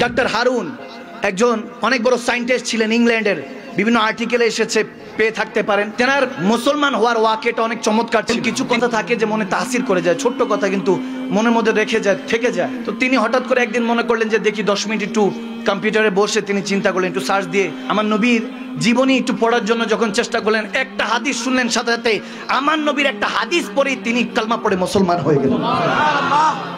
Doctor Harun একজন অনেক বড় সায়েন্টিস্ট ছিলেন, ইংল্যান্ডের, বিভিন্ন আর্টিকেলে এসেছে, পেয়ে থাকতে পারেন। তেনার মুসলমান হওয়ার ওয়াকেটা অনেক চমৎকার ছিল। কিছু কথা থাকে যে মনে তাসির করে যায়, ছোট্ট কথা কিন্তু মনের মধ্যে রেখে যায়, থেকে যায়। তো তিনি হঠাৎ করে একদিন মনে করলেন যে দেখি 10 মিনিট একটু কম্পিউটারে বসে তিনি চিন্তা করলেন, একটু সার্চ দিয়ে আমার নবীর জীবনী একটু পড়ার জন্য যখন চেষ্টা করলেন, একটা হাদিস শুনলেন, সাথে সাথে আমার নবীর একটা হাদিস পড়ে তিনি কালমা পড়ে মুসলমান হয়ে গেলেন।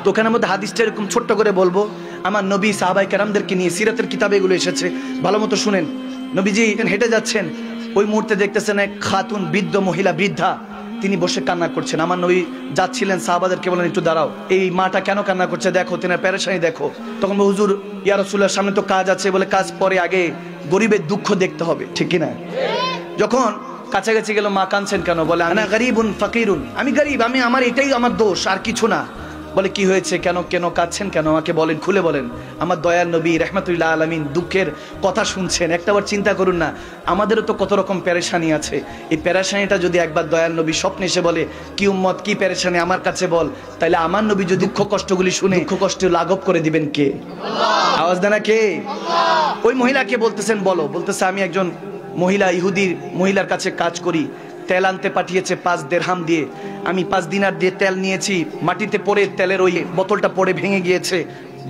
তো ওখানের মধ্যে হাদিসটা এরকম ছোট্ট করে বলবো, আমার নবী সাহাবায়ে কেরামদেরকে নিয়ে, সিরাতের কিতাবে এগুলো এসেছে, ভালো মতো শুনেন। নবীজি হেঁটে যাচ্ছেন, ওই মুহূর্তে দেখতেছেন এক খাতুন, বৃদ্ধ মহিলা, বৃদ্ধা, তিনি বসে কান্না করছেন। আমার নবী যাচ্ছিলেন, সাহাবাদেরকে বলেন একটু দাঁড়াও, এই মাটা কেন কান্না করছে দেখো, তেনার পেরেশানি দেখো। তখন হুজুর, ইয়া রাসূলুল্লাহ, সামনে তো কাজ আছে, বলে কাজ পরে, আগে গরিবের দুঃখ দেখতে হবে, ঠিক কিনা? যখন কাছাকাছি গেল, মা কাঁদছেন কেন? বলে আনা গরিবুন ফাকিরুন, আমি গরিব, আমি, আমার এটাই আমার দোষ, আর কিছু না। বলে কি হয়েছে, কেন কেন কাঁদছেন কেন, আমাকে বলেন, খুলে বলেন। আমার দয়াল নবী রাহমাতুল্লাহ আলামিন দুঃখের কথা শুনছেন। একটাবার চিন্তা করুন না, আমাদেরও তো কত রকম পেরেশানি আছে। এই পেরেশানিটা যদি একবার দয়াল নবী স্বপ্নে এসে বলে, কি উম্মত, কি পেরেশানি আমার কাছে বল, তাহলে আমার নবী যদি দুঃখ কষ্টগুলি শুনে, দুঃখ কষ্ট লাঘব করে দিবেন কে? আওয়াজ দেন না কে? ওই মহিলাকে বলতেছেন, বলো। বলতেছে, আমি একজন মহিলা, ইহুদি মহিলার কাছে কাজ করি, তেল আনতে পাঠিয়েছে 5 দিরহাম দিয়ে, আমি 5 দিনার দিয়ে তেল নিয়েছি, মাটিতে পড়ে তেলের ওই বোতলটা পড়ে ভেঙে গিয়েছে,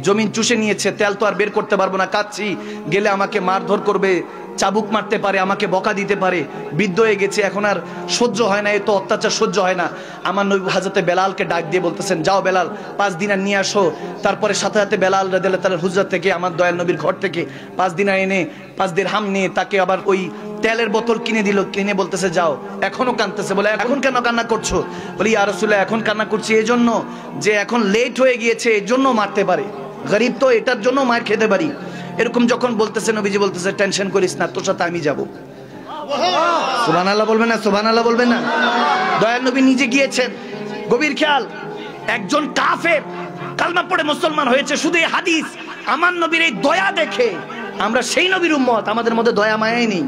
জমিন চুষে নিয়েছে, তেল তো আর বের করতে পারবো না, কাচ্ছি, গেলে আমাকে মারধর করবে, চাবুক মারতে পারে, আমাকে বকা দিতে পারে, বৃদ্ধ হয়ে গেছে, এখন আর সহ্য হয় না, এ তো অত্যাচার সহ্য হয় না। আমার নবী হযরতে বেলালকে ডাক দিয়ে বলতেছেন, যাও বেলাল, 5 দিনার নিয়ে আসো। তারপরে সাথে সাথে বেলাল রাদিয়াল্লাহু তাআলা হুজরাত থেকে, আমার দয়াল নবীর ঘর থেকে 5 দিনার এনে, 5 দিরহাম নিয়ে তাকে আবার ওই তেলের বোতল কিনে দিল, কিনে বলতেছে যাও। এখনো কাঁদতেছে, বলে এখন কেন কান্না করছো? বলি ইয়া রাসূলুল্লাহ, এখন কান্না করছি এই জন্য যে এখন লেট হয়ে গিয়েছে, এই জন্য মারতে পারে, গরিব তো এটার জন্য মার খেতে পারি। এরকম যখন বলতেছে, নবীজি বলতেছে, টেনশন করিস না, তোর সাথে আমি যাব। সুবহানাল্লাহ বলবেন না? সুবহানাল্লাহ বলবেন না? দয়াল নবী নিজে গিয়েছেন, গভীর খেয়াল, একজন কাফের কালমা পড়ে মুসলমান হয়েছে, শুধু এই হাদিস, আমার নবীর এই দয়া দেখে আমরা সেই নবীর উম্মত, আমাদের মধ্যে দয়া মায়াই নেই।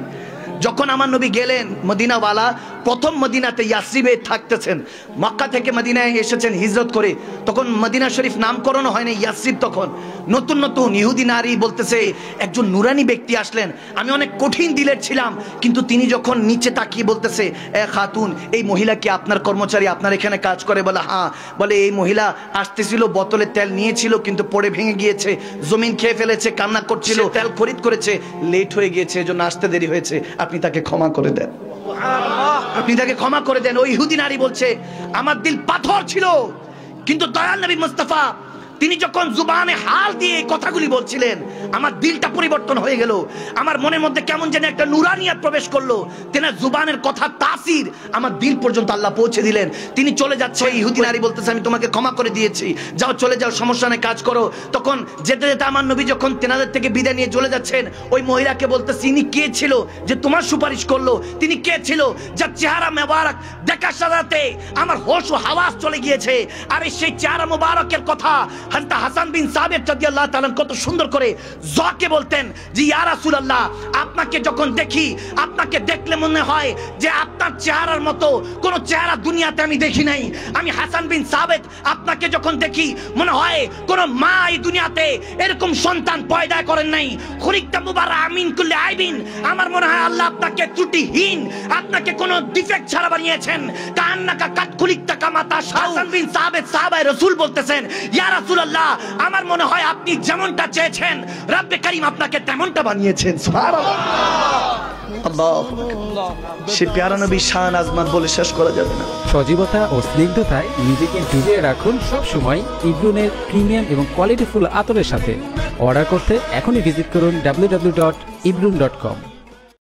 যখন আমার নবী গেলেন মদিনাওয়ালা, প্রথম মদিনাতে ইয়াসরিবে থাকতেছেন, মক্কা থেকে মদিনায় এসেছেন হিজরত করে, তখন মদিনা শরীফ নামকরণ হয় না, ইয়াসরিব তখন নতুন নতুন। ইহুদি নারী বলতেছে, একজন নুরানি ব্যক্তি আসলেন, আমি অনেক কঠিন দিলের ছিলাম, কিন্তু তিনি যখন নিচে তাকিয়ে বলতেছে, এ খাতুন, এই মহিলা কি আপনার কর্মচারী, আপনার এখানে কাজ করে? বলে হ্যাঁ। বলে এই মহিলা আসতেছিল, বোতলে তেল নিয়েছিল, কিন্তু পড়ে ভেঙে গিয়েছে, জমিন খেয়ে ফেলেছে, কান্না করছিল, তেল খরিদ করেছে, লেট হয়ে গিয়েছে, এজন্য আসতে দেরি হয়েছে, আপনি তাকে ক্ষমা করে দেন, আপনি তাকে ক্ষমা করে দেন। ওই ইহুদি নারী বলছে, আমার দিল পাথর ছিল, কিন্তু দয়াল নবী মুস্তাফা তিনি যখন জুবানে হাল দিয়ে কথাগুলি বলছিলেন, আমার দিলটা পরিবর্তন হয়ে গেল, আমার মনের মধ্যে কেমন যেন একটা নুরানিয়াত প্রবেশ করলো। তেনার জুবানের কথা তাসির আমার দিল পর্যন্ত আল্লাহ পৌঁছে দিলেন। তিনি চলে যাচ্ছে, ইহুদি নারী বলতেছে, আমি তোমাকে ক্ষমা করে দিয়েছি, যাও, চলে যাও, সমস্যা নেই, কাজ করো। তখন যেতে যেতে আমার নবী যখন তেনাদের থেকে বিদায় নিয়ে চলে যাচ্ছেন, ওই মহিলাকে বলতেছে, ইনি কে ছিল যে তোমার সুপারিশ করলো? তিনি কে ছিল যার চেহারা মোবারক দেখার সাথে আমার হোশ ও হাওয়াস চলে গিয়েছে? আর সেই চেহারা মোবারকের কথা হযরত হাসান বিন সাবিত রাদিয়াল্লাহু তাআলা কত সুন্দর করে জোকে বলতেন যে ইয়া রাসূলুল্লাহ, আপনাকে যখন দেখি, আপনাকে দেখলে মনে হয় যে আপনার চেহারার মতো কোন চেহারা দুনিয়াতে আমি দেখি নাই। আমি হাসান বিন সাবিত, আপনাকে যখন দেখি মনে হয় কোন মা এই দুনিয়াতে এরকম সন্তান পয়দা করেন নাই। খুলিকতা মুবারক আমিন কুল্লি আইবিন, আমার মনে হয় আল্লাহ আপনাকে ত্রুটিহীন, আপনাকে কোনো ডিফেক্ট ছাড়া বানিয়েছেন। কান্নাকা কাত খুলিকতা কামাতা। হাসান বিন সাবিত সাহাবায়ে রাসূল বলতেছেন, ইয়া রাসূলুল্লাহ, আমার মনে হয় আপনি যেমনটা চেয়েছেন রব্বে কারীম আপনাকে তেমনটা বানিয়েছেন। সুবহানাল্লাহ, আল্লাহু আকবার। সে প্যারা নবীর শান আজমাত বলে শেষ করা যাবে না। সজীবতা ও স্নিগ্ধতায় নিজেকে ডুবিয়ে রাখুন সব সময় ইব্রুনের প্রিমিয়াম এবং কোয়ালিটিফুল আতরের সাথে। অর্ডার করতে এখনই ভিজিট করুন www.ibrun.com।